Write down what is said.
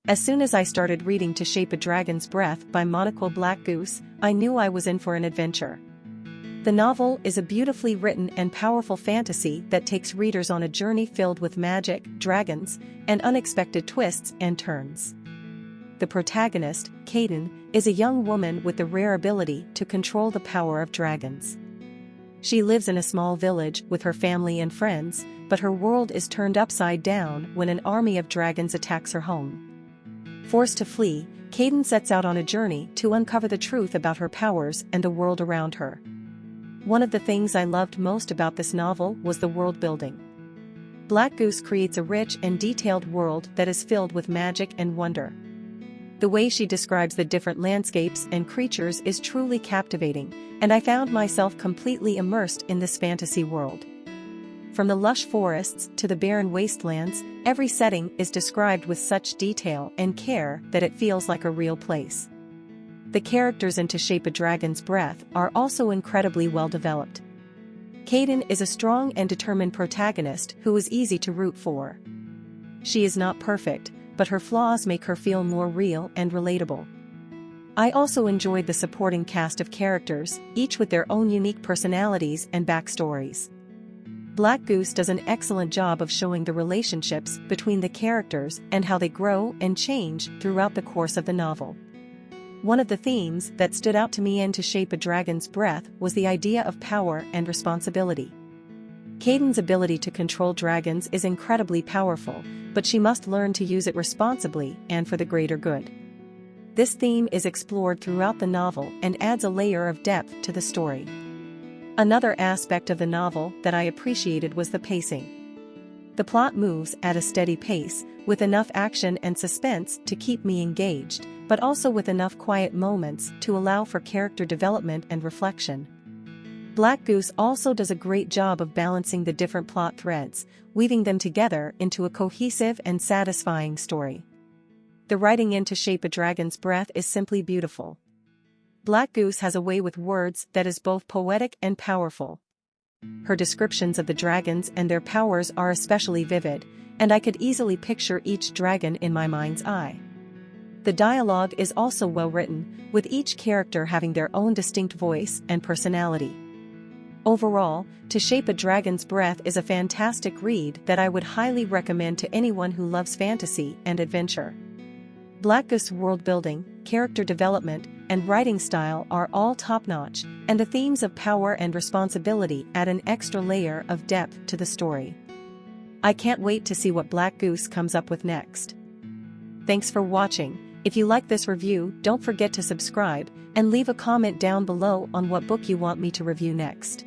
As soon as I started reading To Shape a Dragon's Breath by Moniquill Blackgoose, I knew I was in for an adventure. The novel is a beautifully written and powerful fantasy that takes readers on a journey filled with magic, dragons, and unexpected twists and turns. The protagonist, Kaidyn, is a young woman with the rare ability to control the power of dragons. She lives in a small village with her family and friends, but her world is turned upside down when an army of dragons attacks her home. Forced to flee, Kaidyn sets out on a journey to uncover the truth about her powers and the world around her. One of the things I loved most about this novel was the world building. Blackgoose creates a rich and detailed world that is filled with magic and wonder. The way she describes the different landscapes and creatures is truly captivating, and I found myself completely immersed in this fantasy world. From the lush forests to the barren wastelands, every setting is described with such detail and care that it feels like a real place. The characters in To Shape a Dragon's Breath are also incredibly well developed. Kaidyn is a strong and determined protagonist who is easy to root for. She is not perfect, but her flaws make her feel more real and relatable. I also enjoyed the supporting cast of characters, each with their own unique personalities and backstories. Blackgoose does an excellent job of showing the relationships between the characters and how they grow and change throughout the course of the novel. One of the themes that stood out to me in To Shape a Dragon's Breath was the idea of power and responsibility. Kaidyn's ability to control dragons is incredibly powerful, but she must learn to use it responsibly and for the greater good. This theme is explored throughout the novel and adds a layer of depth to the story. Another aspect of the novel that I appreciated was the pacing. The plot moves at a steady pace, with enough action and suspense to keep me engaged, but also with enough quiet moments to allow for character development and reflection. Blackgoose also does a great job of balancing the different plot threads, weaving them together into a cohesive and satisfying story. The writing in To Shape a Dragon's Breath is simply beautiful. Blackgoose has a way with words that is both poetic and powerful. Her descriptions of the dragons and their powers are especially vivid, and I could easily picture each dragon in my mind's eye. The dialogue is also well written, with each character having their own distinct voice and personality. Overall, To Shape a Dragon's Breath is a fantastic read that I would highly recommend to anyone who loves fantasy and adventure. Blackgoose's world building, character development, and writing style are all top-notch, and the themes of power and responsibility add an extra layer of depth to the story. I can't wait to see what Blackgoose comes up with next. Thanks for watching. If you like this review, don't forget to subscribe and leave a comment down below on what book you want me to review next.